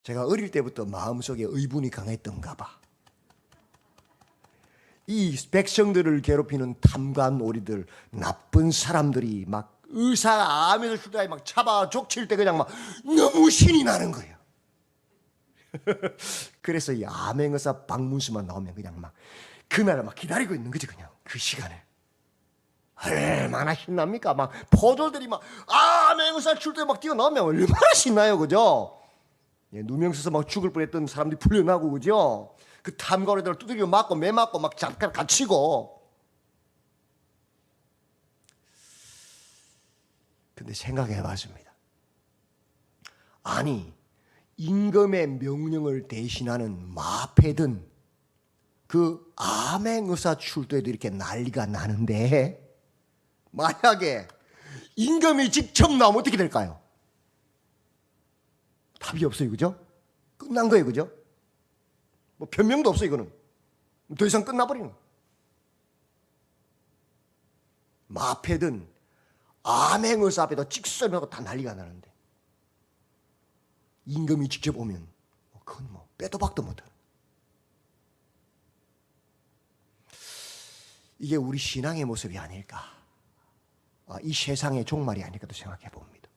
제가 어릴 때부터 마음속에 의분이 강했던가 봐. 이 백성들을 괴롭히는 탐관오리들, 나쁜 사람들이 막 의사 암에서 주다에 막 잡아 족칠 때 그냥 막 너무 신이 나는 거예요. 그래서 이 암행의사 박문수만 나오면 그냥 막 그날을 막 기다리고 있는 거지. 그냥 그 시간에 얼마나 신납니까? 막 포졸들이 막 암행의사 출두에 막 뛰어나오면 얼마나 신나요, 그죠? 예, 누명 써서 막 죽을 뻔했던 사람들이 풀려나고, 그죠? 그 탐관오리들 두들겨 맞고 매 맞고 막 잠깐 갇히고. 근데 생각해봤습니다. 아니, 임금의 명령을 대신하는 마패든 그 암행의사 출두에도 이렇게 난리가 나는데, 만약에 임금이 직접 나오면 어떻게 될까요? 답이 없어요, 그죠? 끝난 거예요, 그죠? 뭐 변명도 없어요, 이거는. 더 이상 끝나버리는. 마패든 암행의사 앞에다 직설하고 다 난리가 나는데, 임금이 직접 오면 그건 뭐 빼도 박도 못해. 이게 우리 신앙의 모습이 아닐까, 이 세상의 종말이 아닐까도 생각해 봅니다.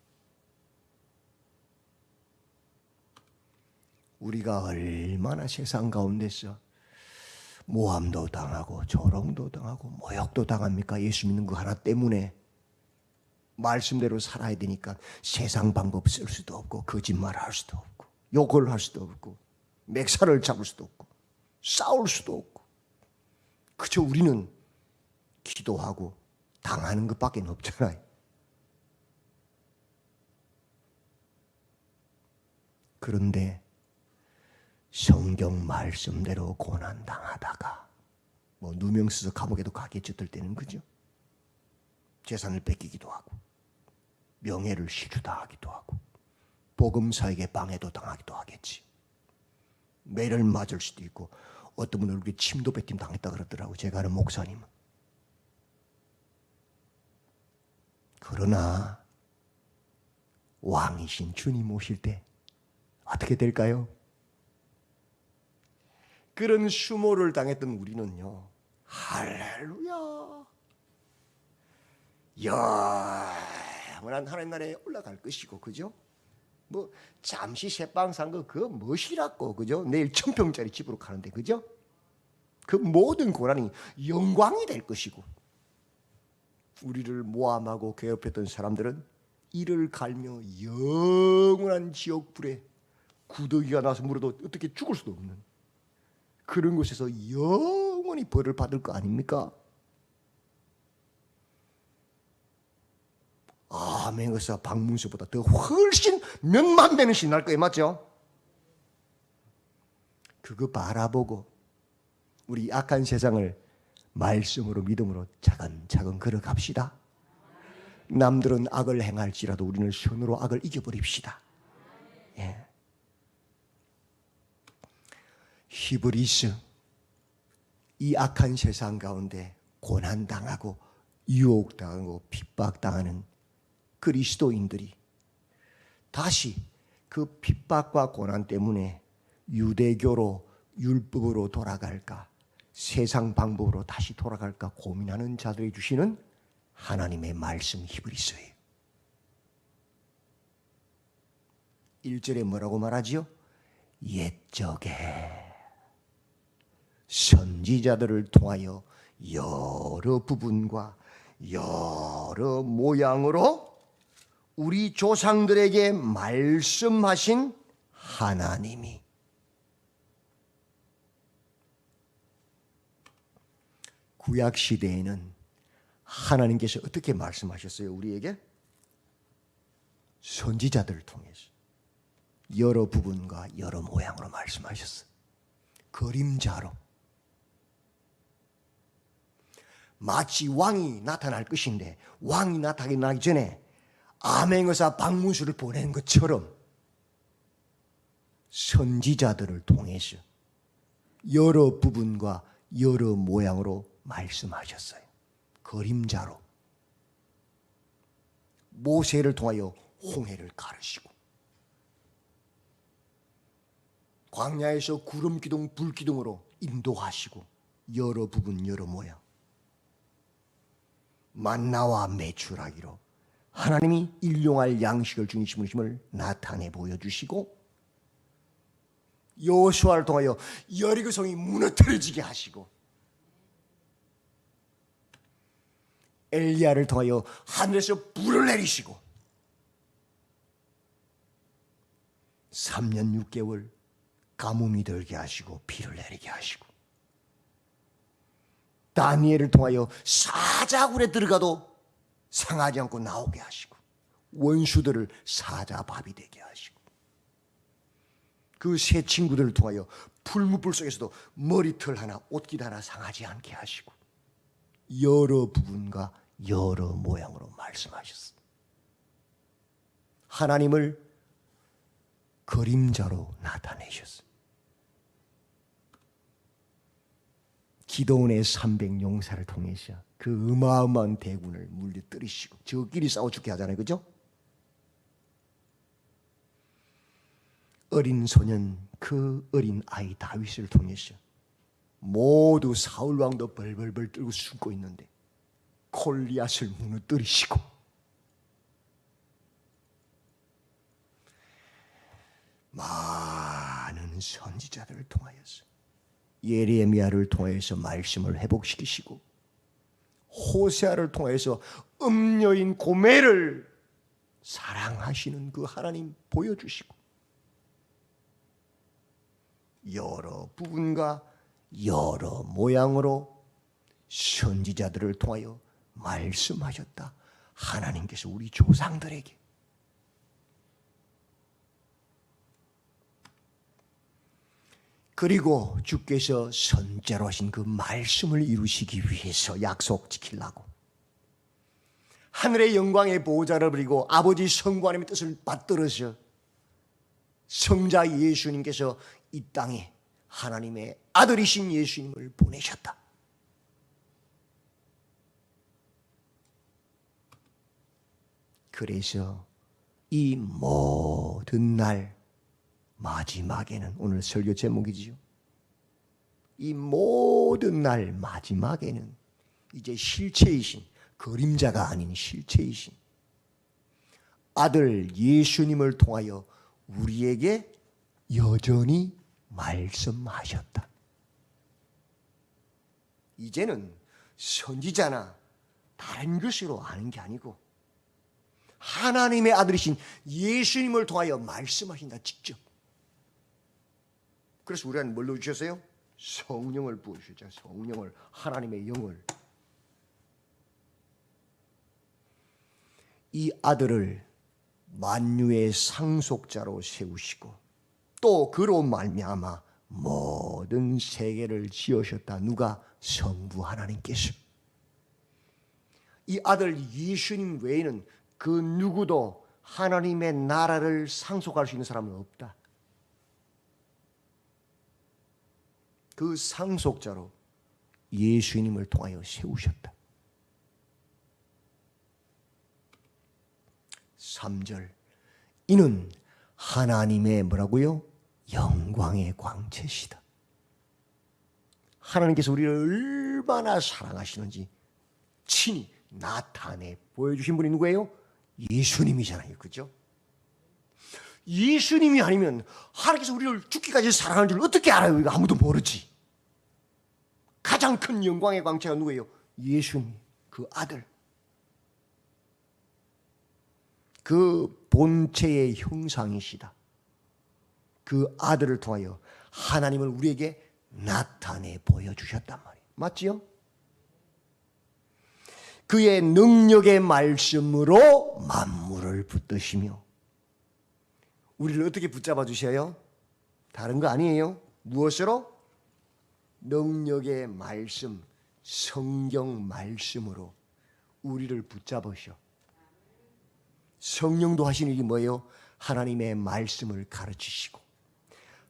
우리가 얼마나 세상 가운데서 모함도 당하고 조롱도 당하고 모욕도 당합니까? 예수 믿는 거 하나 때문에. 말씀대로 살아야 되니까 세상 방법 쓸 수도 없고, 거짓말 할 수도 없고, 욕을 할 수도 없고, 맥살을 잡을 수도 없고, 싸울 수도 없고, 그저 우리는 기도하고 당하는 것밖에 없잖아요. 그런데 성경 말씀대로 고난 당하다가 뭐 누명 써서 감옥에도 가겠죠. 어떨 때는, 그죠? 재산을 뺏기기도 하고 명예를 시주당하기도 하고 복음사에게 방해도 당하기도 하겠지. 매를 맞을 수도 있고, 어떤 분은 얼굴에 침도 뱉김 당했다 그러더라고, 제가 아는 목사님은. 그러나 왕이신 주님 오실 때 어떻게 될까요? 그런 수모를 당했던 우리는요, 할렐루야, 영원한 하나님 나라에 올라갈 것이고, 그죠? 뭐 잠시 새빵 산 거 그거 멋이라고, 그죠? 내일 1000평짜리 집으로 가는데, 그죠? 그 모든 고난이 영광이 될 것이고, 우리를 모함하고 괴롭혔던 사람들은 이를 갈며 영원한 지옥불에 구더기가 나서 물어도 어떻게 죽을 수도 없는 그런 곳에서 영원히 벌을 받을 거 아닙니까? 암행의사 박문수보다 더 훨씬 몇만 배는 신날 거예요, 맞죠? 그거 바라보고 우리 악한 세상을 말씀으로 믿음으로 차근차근 걸어갑시다. 남들은 악을 행할지라도 우리는 선으로 악을 이겨버립시다. 예. 히브리서, 이 악한 세상 가운데 고난당하고 유혹당하고 핍박당하는 그리스도인들이 다시 그 핍박과 고난 때문에 유대교로, 율법으로 돌아갈까, 세상 방법으로 다시 돌아갈까 고민하는 자들이 주시는 하나님의 말씀, 히브리서예요. 1절에 뭐라고 말하지요? 옛적에 선지자들을 통하여 여러 부분과 여러 모양으로 우리 조상들에게 말씀하신 하나님이, 구약 시대에는 하나님께서 어떻게 말씀하셨어요? 우리에게 선지자들을 통해서 여러 부분과 여러 모양으로 말씀하셨어요. 그림자로. 마치 왕이 나타날 것인데, 왕이 나타나기 전에 암행의사 박문수를 보낸 것처럼 선지자들을 통해서 여러 부분과 여러 모양으로 말씀하셨어요. 그림자로. 모세를 통하여 홍해를 가르시고, 광야에서 구름 기둥 불 기둥으로 인도하시고 여러 부분 여러 모양 만나와 메추라기로 하나님이 일용할 양식을 주님을 나타내 보여주시고 여호수아를 통하여 여리고성이 무너뜨려지게 하시고 엘리야를 통하여 하늘에서 불을 내리시고 3년 6개월 가뭄이 들게 하시고 비를 내리게 하시고 다니엘을 통하여 사자굴에 들어가도 상하지 않고 나오게 하시고 원수들을 사자밥이 되게 하시고 그 세 친구들을 통하여 풀무불 속에서도 머리털 하나 옷깃 하나 상하지 않게 하시고 여러 부분과 여러 모양으로 말씀하셨습니다. 하나님을 그림자로 나타내셨습니다. 기도원의 300용사를 통해서 그 어마어마한 대군을 물리뜨리시고 저끼리 싸워 죽게 하잖아요. 그죠? 어린 소년 그 어린 아이 다윗을 통해서 모두 사울 왕도 벌벌벌 떨고 숨고 있는데 골리앗을 무너뜨리시고 많은 선지자들을 통하여서 예레미야를 통해서 말씀을 회복시키시고 호세아를 통해서 음녀인 고멜을 사랑하시는 그 하나님 보여주시고 여러 부분과 여러 모양으로 선지자들을 통하여 말씀하셨다. 하나님께서 우리 조상들에게 그리고 주께서 선제로 하신 그 말씀을 이루시기 위해서 약속 지키려고 하늘의 영광의 보호자를 버리고 아버지 성부 하나님의 뜻을 받들어서 성자 예수님께서 이 땅에 하나님의 아들이신 예수님을 보내셨다. 그래서 이 모든 날 마지막에는 오늘 설교 제목이지요. 이 모든 날 마지막에는 이제 실체이신 그림자가 아닌 실체이신 아들 예수님을 통하여 우리에게 여전히 말씀하셨다. 이제는 선지자나 다른 것으로 아는 게 아니고 하나님의 아들이신 예수님을 통하여 말씀하신다. 직접. 그래서 우리는 뭘로 주셨어요? 성령을 부어주셨죠. 성령을, 하나님의 영을. 이 아들을 만유의 상속자로 세우시고 또 그로 말미암아 모든 세계를 지으셨다. 누가? 성부 하나님께서. 이 아들 예수님 외에는 그 누구도 하나님의 나라를 상속할 수 있는 사람은 없다. 그 상속자로 예수님을 통하여 세우셨다. 3절 이는 하나님의 뭐라고요? 영광의 광채시다. 하나님께서 우리를 얼마나 사랑하시는지 친히 나타내 보여주신 분이 누구예요? 예수님이잖아요. 그죠? 예수님이 아니면 하나님께서 우리를 죽기까지 사랑하는 줄 어떻게 알아요? 이거 아무도 모르지. 가장 큰 영광의 광채가 누구예요? 예수님, 그 아들. 그 본체의 형상이시다. 그 아들을 통하여 하나님을 우리에게 나타내 보여주셨단 말이에요. 맞지요? 그의 능력의 말씀으로 만물을 붙드시며 우리를 어떻게 붙잡아 주셔요? 다른 거 아니에요. 무엇으로? 능력의 말씀, 성경 말씀으로 우리를 붙잡으셔. 성령도 하시는 일이 뭐예요? 하나님의 말씀을 가르치시고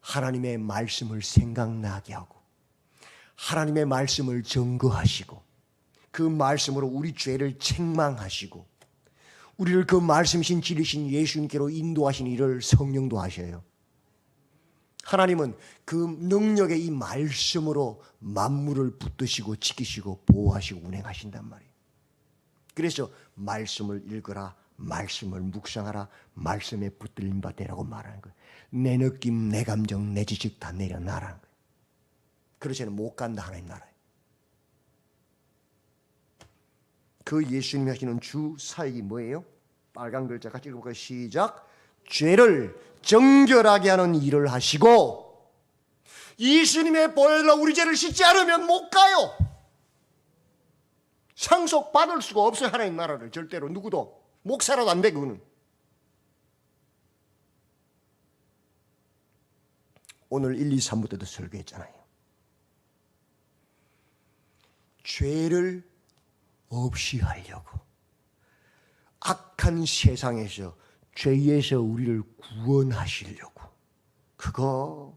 하나님의 말씀을 생각나게 하고 하나님의 말씀을 증거하시고 그 말씀으로 우리 죄를 책망하시고 우리를 그 말씀이신 진리신 예수님께로 인도하신 일을 성령도 하셔요. 하나님은 그 능력의 이 말씀으로 만물을 붙드시고 지키시고 보호하시고 운행하신단 말이에요. 그래서 말씀을 읽어라, 말씀을 묵상하라, 말씀에 붙들림 받으라고 말하는 거예요. 내 느낌, 내 감정, 내 지식 다 내려놔라는 거예요. 그러지는 못 간다 하나님 나라에. 그 예수님이 하시는 주 사역이 뭐예요? 빨간 글자 같이 읽어볼까요? 시작. 죄를 정결하게 하는 일을 하시고, 예수님의 보혈로 우리 죄를 씻지 않으면 못 가요. 상속받을 수가 없어요. 하나님 나라를 절대로. 누구도 목사라도 안 돼. 그거는. 오늘 1, 2, 3부 때도 설교했잖아요. 죄를 없이 하려고, 악한 세상에서 죄에서 우리를 구원하시려고, 그거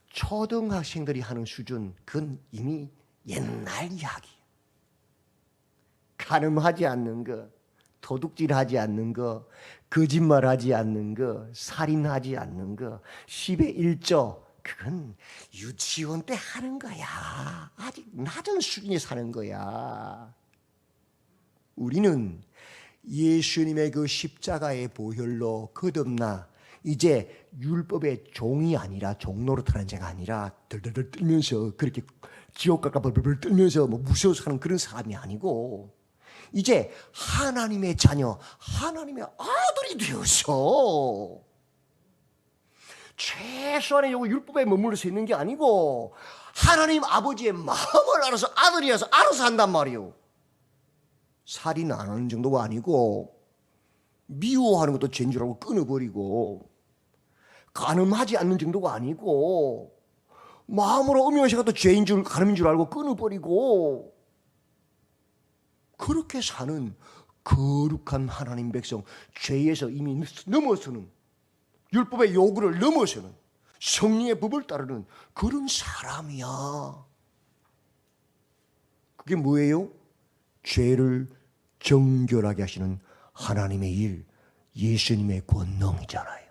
초등학생들이 하는 수준, 그건 이미 옛날 이야기예요. 간음하지 않는 거, 도둑질하지 않는 거, 거짓말하지 않는 거, 살인하지 않는 거, 10의 1조, 그건 유치원 때 하는 거야. 아직 낮은 수준에 사는 거야. 우리는 예수님의 그 십자가의 보혈로 거듭나 이제 율법의 종이 아니라, 종노릇하는 자가 아니라 덜덜덜 떨면서 그렇게 지옥 갈까 벌벌 떨면서 뭐 무서워서 하는 그런 사람이 아니고, 이제 하나님의 자녀, 하나님의 아들이 되어서 최소한의 요구 율법에 머물러서 있는 게 아니고 하나님 아버지의 마음을 알아서 아들이어서 알아서 한단 말이에요. 살인 안 하는 정도가 아니고, 미워하는 것도 죄인 줄 알고 끊어버리고, 간음하지 않는 정도가 아니고, 마음으로 음행하신 것도 죄인 줄, 간음인 줄 알고 끊어버리고, 그렇게 사는 거룩한 하나님 백성, 죄에서 이미 넘어서는, 율법의 요구를 넘어서는, 성령의 법을 따르는 그런 사람이야. 그게 뭐예요? 죄를 정결하게 하시는 하나님의 일, 예수님의 권능이잖아요.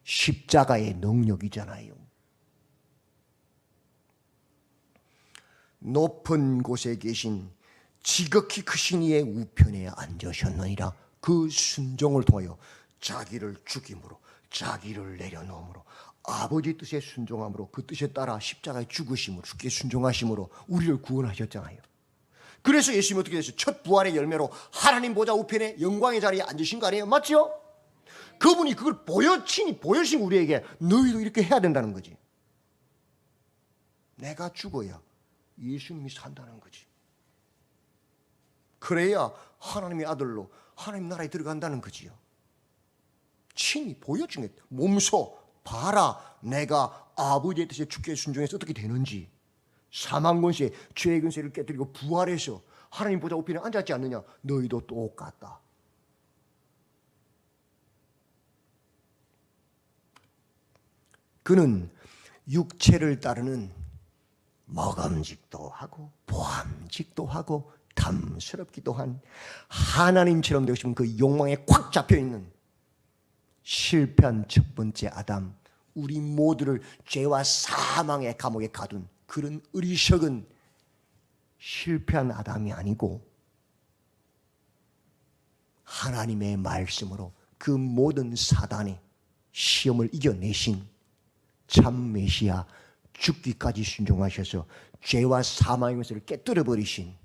십자가의 능력이잖아요. 높은 곳에 계신 지극히 크신 이의 우편에 앉으셨느니라. 그 순종을 통하여 자기를 죽임으로, 자기를 내려놓음으로, 아버지 뜻에 순종함으로, 그 뜻에 따라 십자가에 죽으심으로, 죽게 순종하심으로 우리를 구원하셨잖아요. 그래서 예수님이 어떻게 됐어요? 첫 부활의 열매로 하나님 보좌 우편에 영광의 자리에 앉으신 거 아니에요? 맞죠? 그분이 그걸 보여주신 우리에게 너희도 이렇게 해야 된다는 거지. 내가 죽어야 예수님이 산다는 거지. 그래야 하나님의 아들로 하나님 나라에 들어간다는 거지요. 친히 보여준 게, 몸소 봐라, 내가 아버지의 뜻에 죽게 순종해서 어떻게 되는지. 사망 권세, 죄의 권세를 깨뜨리고 부활해서 하나님 보좌 우편에 앉았지 않느냐? 너희도 똑같다. 그는 육체를 따르는 먹음직도 하고 보암직도 하고 탐스럽기도 한 하나님처럼 되고 싶은 그 욕망에 꽉 잡혀있는 실패한 첫 번째 아담, 우리 모두를 죄와 사망의 감옥에 가둔 그런 어리석은 실패한 아담이 아니고, 하나님의 말씀으로 그 모든 사단의 시험을 이겨내신 참 메시아, 죽기까지 순종하셔서 죄와 사망의 것을 깨뜨려버리신,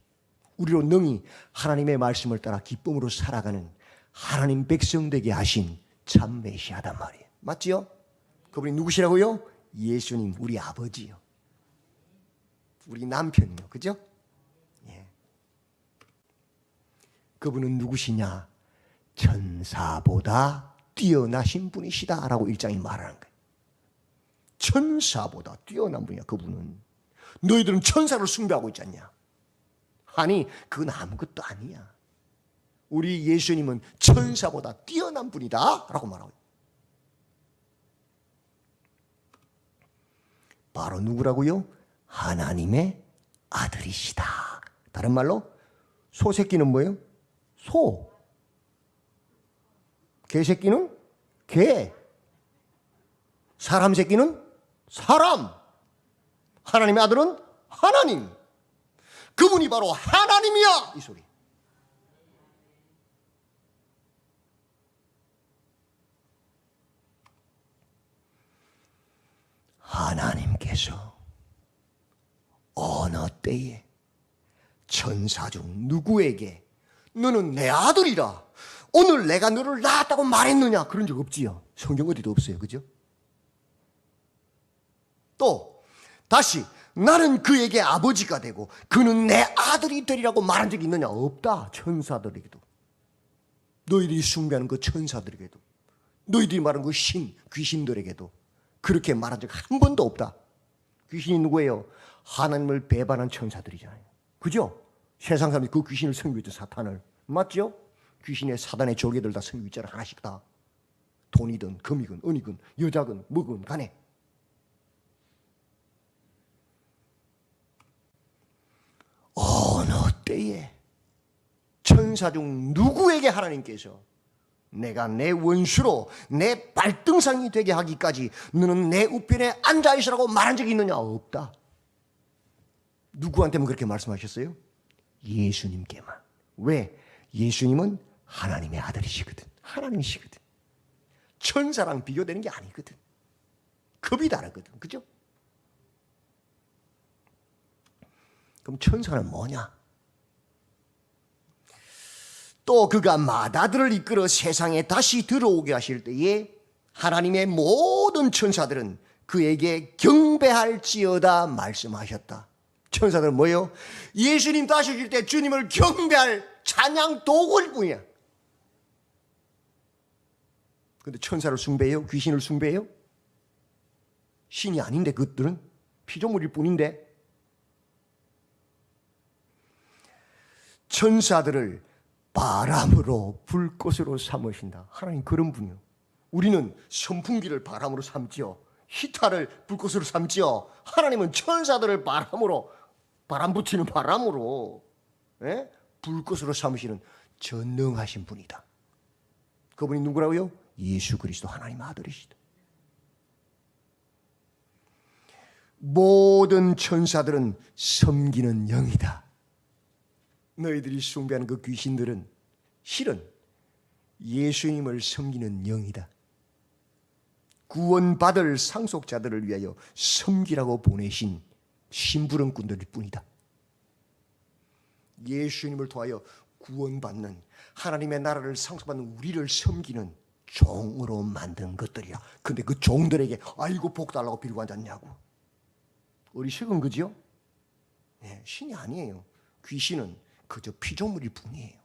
우리로 능히 하나님의 말씀을 따라 기쁨으로 살아가는 하나님 백성 되게 하신 참 메시아단 말이에요. 맞지요? 그분이 누구시라고요? 예수님, 우리 아버지요. 우리 남편이요. 그죠? 예. 그분은 누구시냐? 천사보다 뛰어나신 분이시다라고 1장이 말하는 거예요. 천사보다 뛰어난 분이야. 그분은. 너희들은 천사를 숭배하고 있지 않냐? 아니, 그건 아무것도 아니야. 우리 예수님은 천사보다 뛰어난 분이다 라고 말하고 있어요. 바로 누구라고요? 하나님의 아들이시다. 다른 말로 소새끼는 뭐예요? 소. 개새끼는 개. 사람 새끼는 사람. 하나님의 아들은 하나님. 그분이 바로 하나님이야. 이 소리. 하나님께서 어느 때에 천사 중 누구에게 너는 내 아들이라 오늘 내가 너를 낳았다고 말했느냐? 그런 적 없지요. 성경 어디도 없어요. 그죠? 또 다시 나는 그에게 아버지가 되고 그는 내 아들이 되리라고 말한 적이 있느냐? 없다. 천사들에게도, 너희들이 숭배하는 그 천사들에게도, 너희들이 말하는 그 귀신들에게도 그렇게 말한 적 한 번도 없다. 귀신이 누구예요? 하나님을 배반한 천사들이잖아요. 그죠? 세상 사람들이 그 귀신을 섬기죠. 사탄을. 맞죠? 귀신의 사단의 조개들 다 섬기고 있잖아. 하나씩 다. 돈이든 금이든 은이든 여자든 뭐든 간에. 어느 때에 천사 중 누구에게 하나님께서 내가 내 원수로 내 발등상이 되게 하기까지 너는 내 우편에 앉아있으라고 말한 적이 있느냐? 없다. 누구한테만 그렇게 말씀하셨어요? 예수님께만. 왜? 예수님은 하나님의 아들이시거든. 하나님이시거든. 천사랑 비교되는 게 아니거든. 급이 다르거든. 그죠? 그럼 천사는 뭐냐? 또 그가 마다들을 이끌어 세상에 다시 들어오게 하실 때에 하나님의 모든 천사들은 그에게 경배할지어다 말씀하셨다. 천사들은 뭐예요? 예수님 다시 오실 때 주님을 경배할 찬양 도구일 뿐이야. 근데 천사를 숭배해요? 귀신을 숭배해요? 신이 아닌데 그것들은 피조물일 뿐인데. 천사들을 바람으로 불꽃으로 삼으신다. 하나님 그런 분이요. 우리는 선풍기를 바람으로 삼지요. 히타를 불꽃으로 삼지요. 하나님은 천사들을 바람으로, 바람 붙이는 바람으로, 불꽃으로 삼으시는 전능하신 분이다. 그분이 누구라고요? 예수 그리스도 하나님 아들이시다. 모든 천사들은 섬기는 영이다. 너희들이 숭배하는 그 귀신들은 실은 예수님을 섬기는 영이다. 구원받을 상속자들을 위하여 섬기라고 보내신 심부름꾼들일 뿐이다. 예수님을 통하여 구원받는, 하나님의 나라를 상속받는 우리를 섬기는 종으로 만든 것들이야. 근데 그 종들에게 아이고 복 달라고 빌고 앉았냐고. 어리석은 거죠? 네, 신이 아니에요. 귀신은 그저 피조물일 뿐이에요.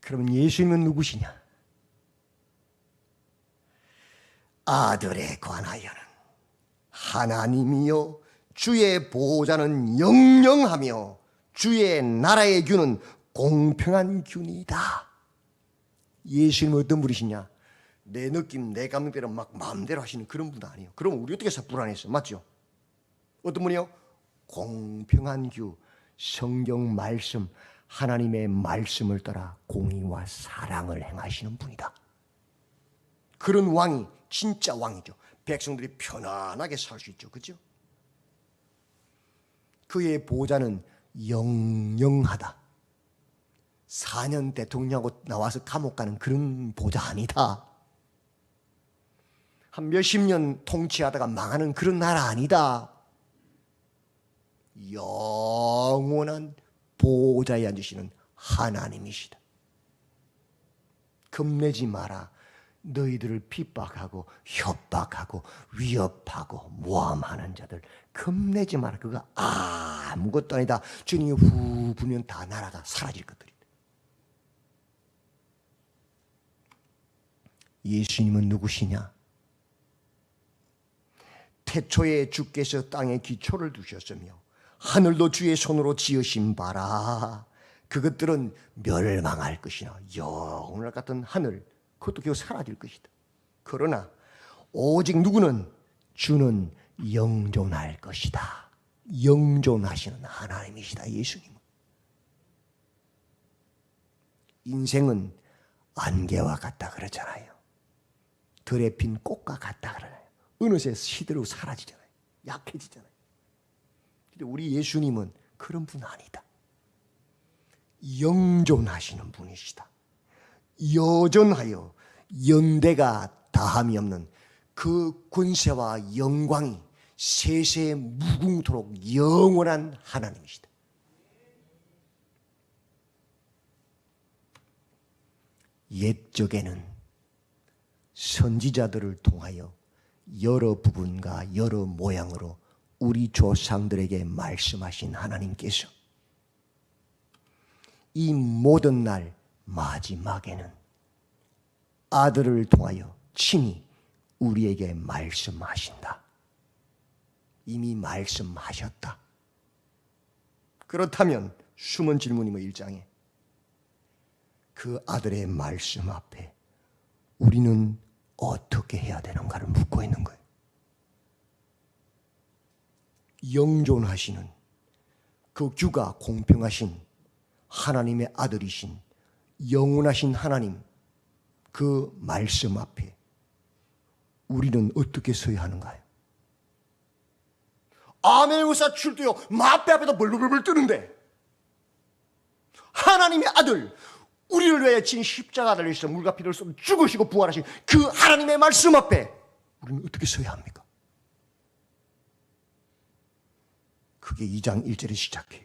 그러면 예수님은 누구시냐? 아들에 관하여는 하나님이요 주의 보호자는 영영하며 주의 나라의 균은 공평한 균이다. 예수님은 어떤 분이시냐? 내 느낌, 내 감정대로 막 마음대로 하시는 그런 분 아니에요. 그럼 우리 어떻게 해서 불안했어요? 맞죠? 어떤 분이요? 공평한 규, 성경 말씀, 하나님의 말씀을 따라 공의와 사랑을 행하시는 분이다. 그런 왕이 진짜 왕이죠. 백성들이 편안하게 살 수 있죠. 그렇죠? 그의 보호자는 영영하다. 4년 대통령하고 나와서 감옥 가는 그런 보호자 아니다. 한 몇십 년 통치하다가 망하는 그런 나라 아니다. 영원한 보호자에 앉으시는 하나님이시다. 겁내지 마라. 너희들을 핍박하고 협박하고 위협하고 모함하는 자들 겁내지 마라. 그거 아무것도 아니다. 주님이 후 불면 다 날아가 사라질 것들이다. 예수님은 누구시냐? 태초에 주께서 땅에 기초를 두셨으며 하늘도 주의 손으로 지으신 바라. 그것들은 멸망할 것이나 영원할 같은 하늘, 그것도 결국 사라질 것이다. 그러나 오직 누구는 주는 영존할 것이다. 영존하시는 하나님이시다. 예수님은. 인생은 안개와 같다 그러잖아요. 들에 핀 꽃과 같다 그러나요? 어느새 시들고 사라지잖아요. 약해지잖아요. 근데 우리 예수님은 그런 분 아니다. 영존하시는 분이시다. 여전하여 연대가 다함이 없는 그 권세와 영광이 세세 무궁토록 영원한 하나님이시다. 옛적에는 선지자들을 통하여 여러 부분과 여러 모양으로 우리 조상들에게 말씀하신 하나님께서 이 모든 날 마지막에는 아들을 통하여 친히 우리에게 말씀하신다. 이미 말씀하셨다. 그렇다면 숨은 질문이 1장에 그 아들의 말씀 앞에 우리는 어떻게 해야 되는가를 묻고 있는 거예요. 영존하시는 그 규가 공평하신 하나님의 아들이신 영원하신 하나님 그 말씀 앞에 우리는 어떻게 서야 하는가요? 아멘 의사 출두요 마배 앞에다 벌벌벌 뜨는데 하나님의 아들 우리를 위해 진 십자가를 달리셔 물과 피를 쏟아 죽으시고 부활하신 그 하나님의 말씀 앞에 우리는 어떻게 서야 합니까? 그게 2장 1절에 시작해요.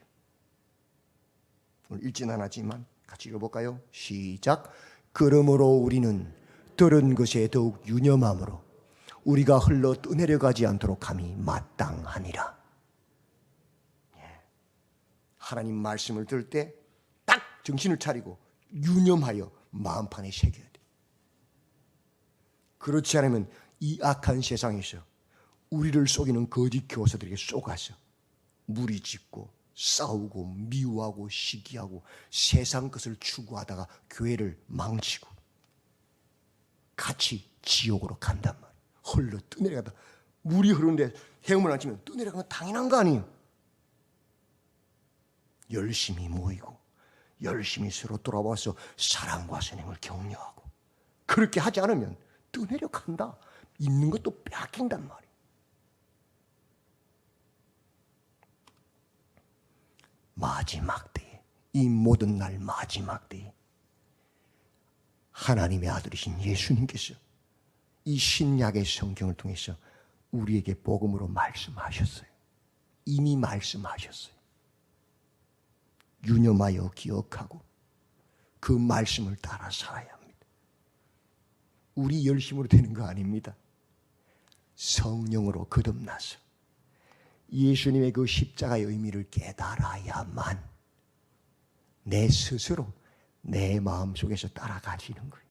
오늘 읽진 않았지만 같이 읽어볼까요? 시작. 그러므로 우리는 들은 것에 더욱 유념함으로 우리가 흘러 떠내려가지 않도록 함이 마땅하니라. 하나님 말씀을 들을 때 딱 정신을 차리고 유념하여 마음판에 새겨야 돼. 그렇지 않으면 이 악한 세상에서 우리를 속이는 거짓 교사들에게 속아서 무리짓고 싸우고 미워하고 시기하고 세상 것을 추구하다가 교회를 망치고 같이 지옥으로 간단 말이에요. 헐러 떠내려가다 물이 흐르는데 헤엄을 안 치면 떠내려가는 건 당연한 거 아니에요. 열심히 모이고 열심히 서로 돌아와서 사랑과 선행을 격려하고 그렇게 하지 않으면 떠내려간다. 있는 것도 뺏긴단 말이에요. 마지막 때에 이 모든 날 마지막 때에 하나님의 아들이신 예수님께서 이 신약의 성경을 통해서 우리에게 복음으로 말씀하셨어요. 이미 말씀하셨어요. 유념하여 기억하고 그 말씀을 따라 살아야 합니다. 우리 열심으로 되는 거 아닙니다. 성령으로 거듭나서 예수님의 그 십자가의 의미를 깨달아야만 내 스스로 내 마음속에서 따라가지는 거예요.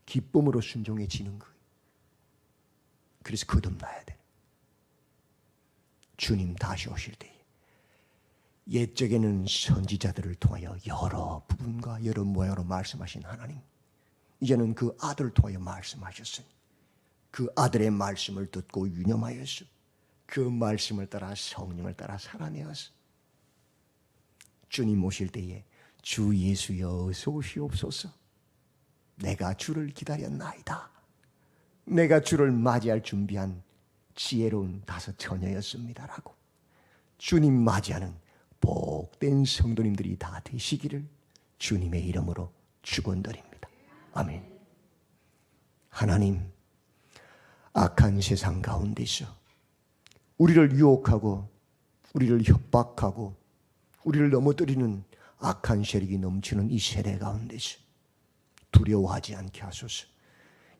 기쁨으로 순종해지는 거예요. 그래서 거듭나야 돼요. 주님 다시 오실 때에 옛적에는 선지자들을 통하여 여러 부분과 여러 모양으로 말씀하신 하나님, 이제는 그 아들을 통하여 말씀하셨으니 그 아들의 말씀을 듣고 유념하여서 그 말씀을 따라 성령을 따라 살아내어서 주님 오실 때에 주 예수여 어서 오시옵소서. 내가 주를 기다렸나이다. 내가 주를 맞이할 준비한 지혜로운 5 처녀였습니다라고 주님 맞이하는 복된 성도님들이 다 되시기를 주님의 이름으로 축원드립니다. 아멘. 하나님, 악한 세상 가운데서 우리를 유혹하고 우리를 협박하고 우리를 넘어뜨리는 악한 세력이 넘치는 이 세대 가운데서 두려워하지 않게 하소서.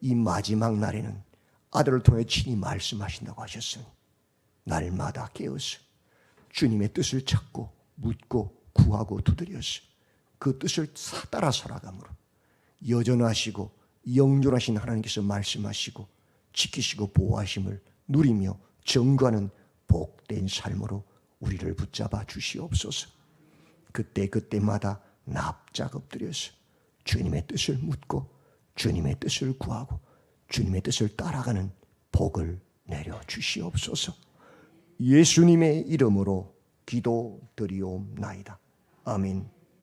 이 마지막 날에는 아들을 통해 친히 말씀하신다고 하셨으니 날마다 깨어서 주님의 뜻을 찾고 묻고 구하고 두드려서 그 뜻을 따라 살아감으로 여전하시고 영존하신 하나님께서 말씀하시고 지키시고 보호하심을 누리며 증거하는 복된 삶으로 우리를 붙잡아 주시옵소서. 그때마다 납작 엎드려서 주님의 뜻을 묻고 주님의 뜻을 구하고 주님의 뜻을 따라가는 복을 내려 주시옵소서. 예수님의 이름으로 기도드리옵나이다. 아멘.